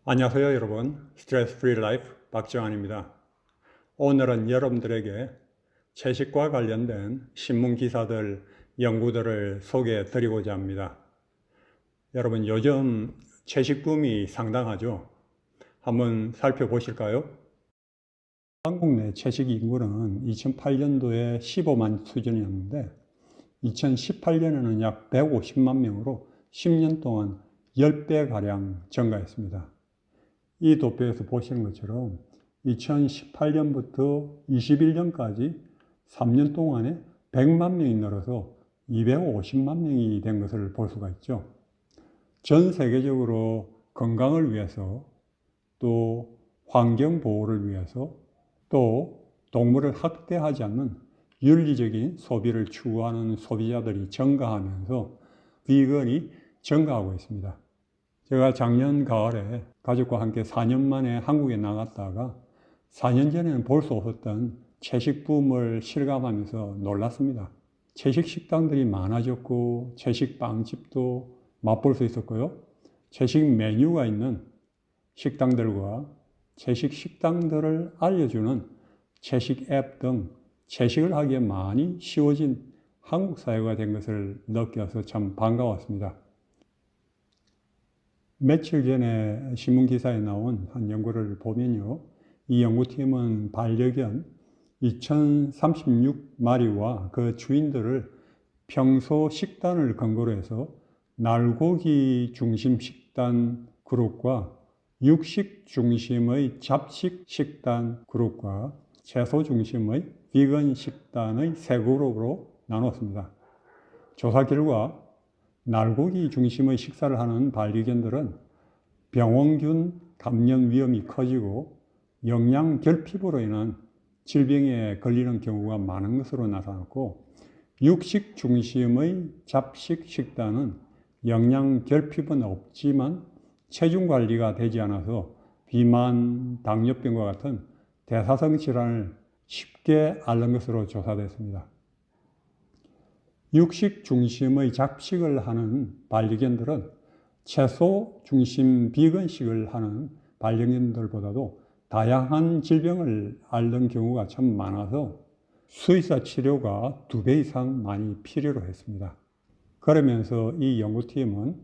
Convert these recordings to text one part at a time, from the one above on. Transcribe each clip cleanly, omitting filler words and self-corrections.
안녕하세요 여러분. 스트레스 프리 라이프 박정환입니다. 오늘은 여러분들에게 채식과 관련된 신문 기사들, 연구들을 소개해 드리고자 합니다. 여러분 요즘 채식 붐이 상당하죠. 한번 살펴보실까요? 한국 내 채식 인구는 2008년도에 15만 수준이었는데 2018년에는 약 150만 명으로 10년 동안 10배가량 증가했습니다. 이 도표에서 보시는 것처럼 2018년부터 21년까지 3년 동안에 100만 명이 늘어서 250만 명이 된 것을 볼 수가 있죠. 전 세계적으로 건강을 위해서, 또 환경 보호를 위해서, 또 동물을 학대하지 않는 윤리적인 소비를 추구하는 소비자들이 증가하면서 비건이 증가하고 있습니다. 제가 작년 가을에 가족과 함께 4년 만에 한국에 나갔다가 4년 전에는 볼 수 없었던 채식 붐을 실감하면서 놀랐습니다. 채식 식당들이 많아졌고 채식 빵집도 맛볼 수 있었고요. 채식 메뉴가 있는 식당들과 채식 식당들을 알려주는 채식 앱 등 채식을 하기에 많이 쉬워진 한국 사회가 된 것을 느껴서 참 반가웠습니다. 며칠 전에 신문 기사에 나온 한 연구를 보면요. 이 연구팀은 반려견 2036마리와 그 주인들을 평소 식단을 근거로 해서 날고기 중심 식단 그룹과 육식 중심의 잡식 식단 그룹과 채소 중심의 비건 식단의 세 그룹으로 나눴습니다. 조사 결과 날고기 중심의 식사를 하는 반려견들은 병원균 감염 위험이 커지고 영양 결핍으로 인한 질병에 걸리는 경우가 많은 것으로 나타났고, 육식 중심의 잡식 식단은 영양 결핍은 없지만 체중 관리가 되지 않아서 비만, 당뇨병과 같은 대사성 질환을 쉽게 앓는 것으로 조사됐습니다. 육식 중심의 잡식을 하는 반려견들은 채소 중심 비건식을 하는 반려견들보다도 다양한 질병을 앓는 경우가 참 많아서 수의사 치료가 2배 이상 많이 필요로 했습니다. 그러면서 이 연구팀은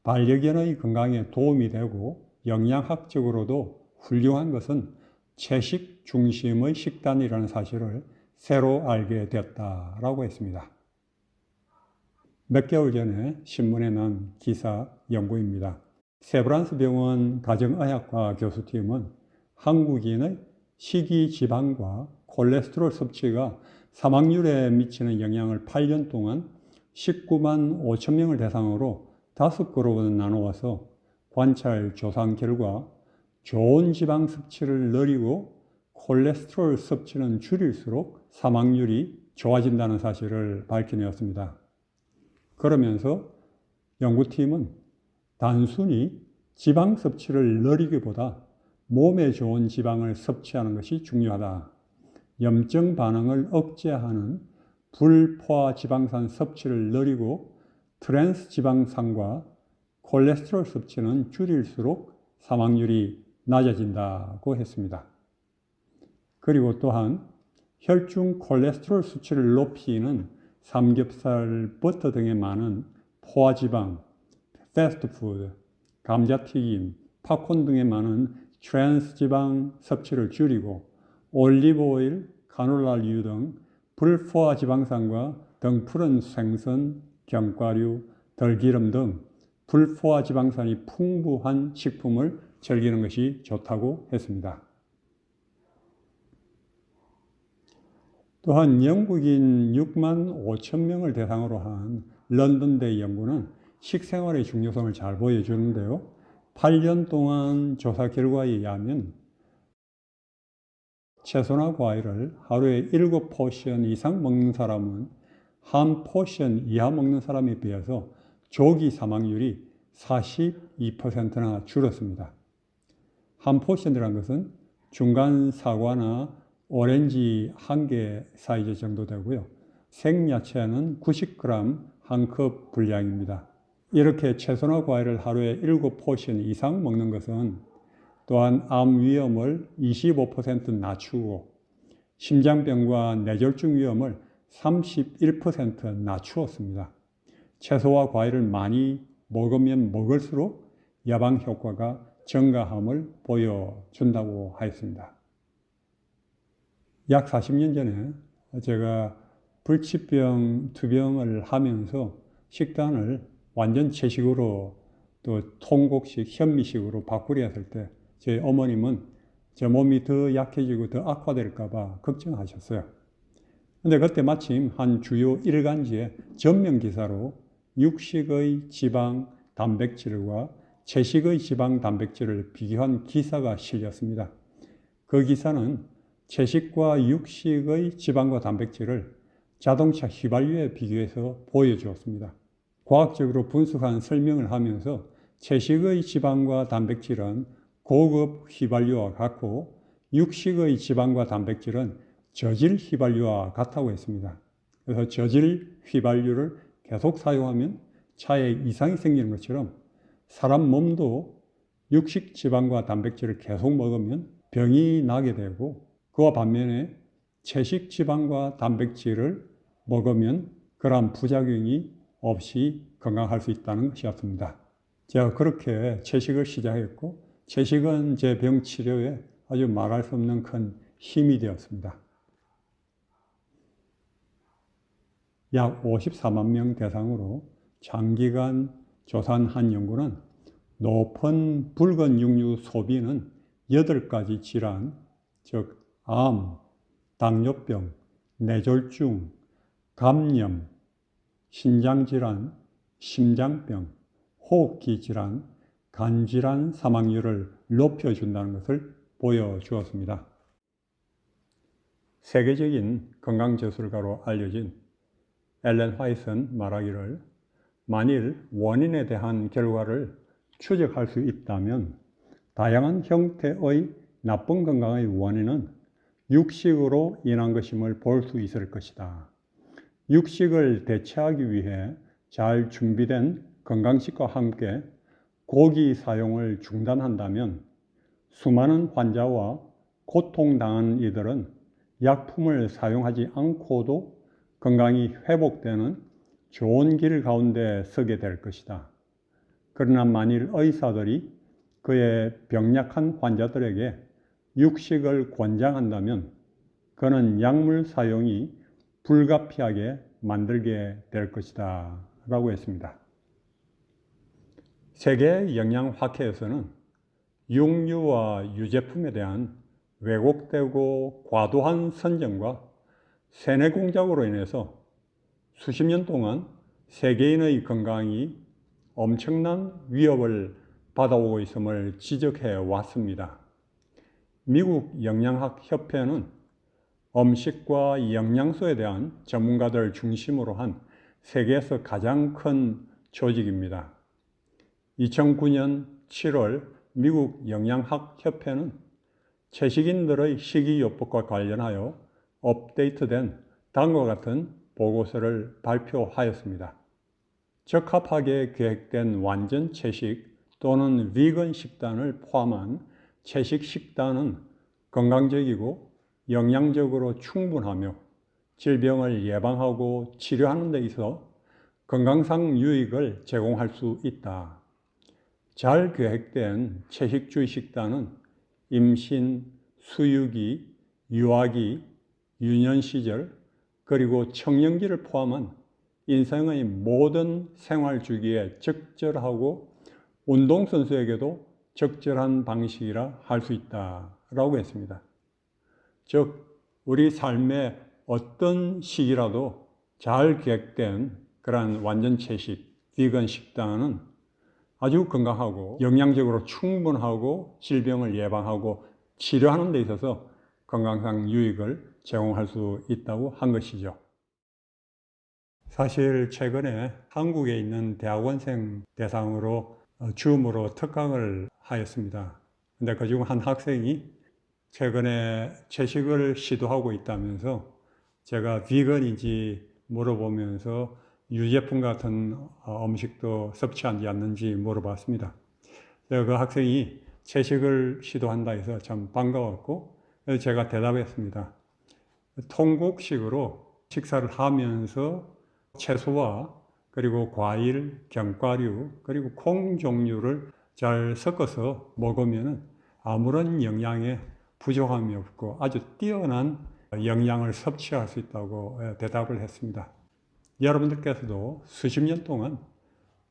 반려견의 건강에 도움이 되고 영양학적으로도 훌륭한 것은 채식 중심의 식단이라는 사실을 새로 알게 되었다라고 했습니다. 몇 개월 전에 신문에 난 기사 연구입니다. 세브란스 병원 가정의학과 교수팀은 한국인의 식이지방과 콜레스테롤 섭취가 사망률에 미치는 영향을 8년 동안 19만 5천 명을 대상으로 5그룹으로 나누어서 관찰 조사 결과 좋은 지방 섭취를 늘리고 콜레스테롤 섭취는 줄일수록 사망률이 좋아진다는 사실을 밝혀내었습니다. 그러면서 연구팀은 단순히 지방 섭취를 늘리기보다 몸에 좋은 지방을 섭취하는 것이 중요하다. 염증 반응을 억제하는 불포화 지방산 섭취를 늘리고 트랜스 지방산과 콜레스테롤 섭취는 줄일수록 사망률이 낮아진다고 했습니다. 그리고 또한 혈중 콜레스테롤 수치를 높이는 삼겹살, 버터 등에 많은 포화지방, 패스트푸드, 감자튀김, 팝콘 등에 많은 트랜스지방 섭취를 줄이고 올리브오일, 카놀라유 등 불포화 지방산과 등푸른 생선, 견과류, 들기름 등 불포화 지방산이 풍부한 식품을 즐기는 것이 좋다고 했습니다. 또한 영국인 6만 5천 명을 대상으로 한 런던대 연구는 식생활의 중요성을 잘 보여주는데요. 8년 동안 조사 결과에 의하면 채소나 과일을 하루에 7포션 이상 먹는 사람은 한 포션 이하 먹는 사람에 비해서 조기 사망률이 42%나 줄었습니다. 한 포션이라는 것은 중간 사과나 오렌지 1개 사이즈 정도 되고요. 생야채는 90g 한 컵 분량입니다. 이렇게 채소나 과일을 하루에 7포션 이상 먹는 것은 또한 암 위험을 25% 낮추고 심장병과 뇌졸중 위험을 31% 낮추었습니다. 채소와 과일을 많이 먹으면 먹을수록 예방 효과가 증가함을 보여준다고 하였습니다. 약 40년 전에 제가 불치병, 투병을 하면서 식단을 완전 채식으로 또 통곡식, 현미식으로 바꾸려 했을 때 제 어머님은 제 몸이 더 약해지고 더 악화될까 봐 걱정하셨어요. 근데 그때 마침 한 주요 일간지에 전면 기사로 육식의 지방 단백질과 채식의 지방 단백질을 비교한 기사가 실렸습니다. 그 기사는 채식과 육식의 지방과 단백질을 자동차 휘발유에 비교해서 보여주었습니다. 과학적으로 분석한 설명을 하면서 채식의 지방과 단백질은 고급 휘발유와 같고 육식의 지방과 단백질은 저질 휘발유와 같다고 했습니다. 그래서 저질 휘발유를 계속 사용하면 차에 이상이 생기는 것처럼 사람 몸도 육식 지방과 단백질을 계속 먹으면 병이 나게 되고 그와 반면에 채식 지방과 단백질을 먹으면 그러한 부작용이 없이 건강할 수 있다는 것이었습니다. 제가 그렇게 채식을 시작했고 채식은 제 병 치료에 아주 말할 수 없는 큰 힘이 되었습니다. 약 54만 명 대상으로 장기간 조사한 한 연구는 높은 붉은 육류 소비는 8가지 질환, 즉 암, 당뇨병, 뇌졸중, 감염, 신장질환, 심장병, 호흡기 질환, 간질환 사망률을 높여준다는 것을 보여주었습니다. 세계적인 건강저술가로 알려진 엘렌 화이트는 말하기를 만일 원인에 대한 결과를 추적할 수 있다면 다양한 형태의 나쁜 건강의 원인은 육식으로 인한 것임을 볼 수 있을 것이다. 육식을 대체하기 위해 잘 준비된 건강식과 함께 고기 사용을 중단한다면 수많은 환자와 고통당한 이들은 약품을 사용하지 않고도 건강이 회복되는 좋은 길 가운데 서게 될 것이다. 그러나 만일 의사들이 그의 병약한 환자들에게 육식을 권장한다면 그는 약물 사용이 불가피하게 만들게 될 것이다 라고 했습니다. 세계 영양학회에서는 육류와 유제품에 대한 왜곡되고 과도한 선정과 세뇌 공작으로 인해서 수십 년 동안 세계인의 건강이 엄청난 위협을 받아오고 있음을 지적해 왔습니다. 미국 영양학협회는 음식과 영양소에 대한 전문가들 중심으로 한 세계에서 가장 큰 조직입니다. 2009년 7월 미국 영양학협회는 채식인들의 식이요법과 관련하여 업데이트된 다음과 같은 보고서를 발표하였습니다. 적합하게 계획된 완전 채식 또는 비건 식단을 포함한 채식 식단은 건강적이고 영양적으로 충분하며 질병을 예방하고 치료하는 데 있어 건강상 유익을 제공할 수 있다. 잘 계획된 채식주의 식단은 임신, 수유기, 유아기, 유년 시절, 그리고 청년기를 포함한 인생의 모든 생활 주기에 적절하고 운동선수에게도 적절한 방식이라 할 수 있다라고 했습니다. 즉, 우리 삶의 어떤 시기라도 잘 계획된 그러한 완전 채식, 비건 식단은 아주 건강하고 영양적으로 충분하고 질병을 예방하고 치료하는 데 있어서 건강상 유익을 제공할 수 있다고 한 것이죠. 사실 최근에 한국에 있는 대학원생 대상으로 줌으로 특강을 하였습니다. 근데 그중 한 학생이 최근에 채식을 시도하고 있다면서 제가 비건인지 물어보면서 유제품 같은 음식도 섭취하지 않는지 물어봤습니다. 그 학생이 채식을 시도한다 해서 참 반가웠고 제가 대답했습니다. 통곡식으로 식사를 하면서 채소와 그리고 과일, 견과류, 그리고 콩 종류를 잘 섞어서 먹으면 아무런 영양에 부족함이 없고 아주 뛰어난 영양을 섭취할 수 있다고 대답을 했습니다. 여러분들께서도 수십 년 동안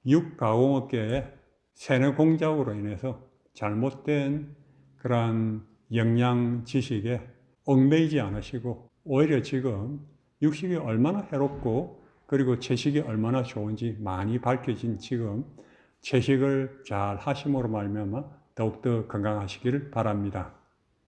육가공업계의 세뇌 공작으로 인해서 잘못된 그러한 영양 지식에 얽매이지 않으시고 오히려 지금 육식이 얼마나 해롭고 그리고 채식이 얼마나 좋은지 많이 밝혀진 지금 채식을 잘 하심으로 말미암아 더욱더 건강하시기를 바랍니다.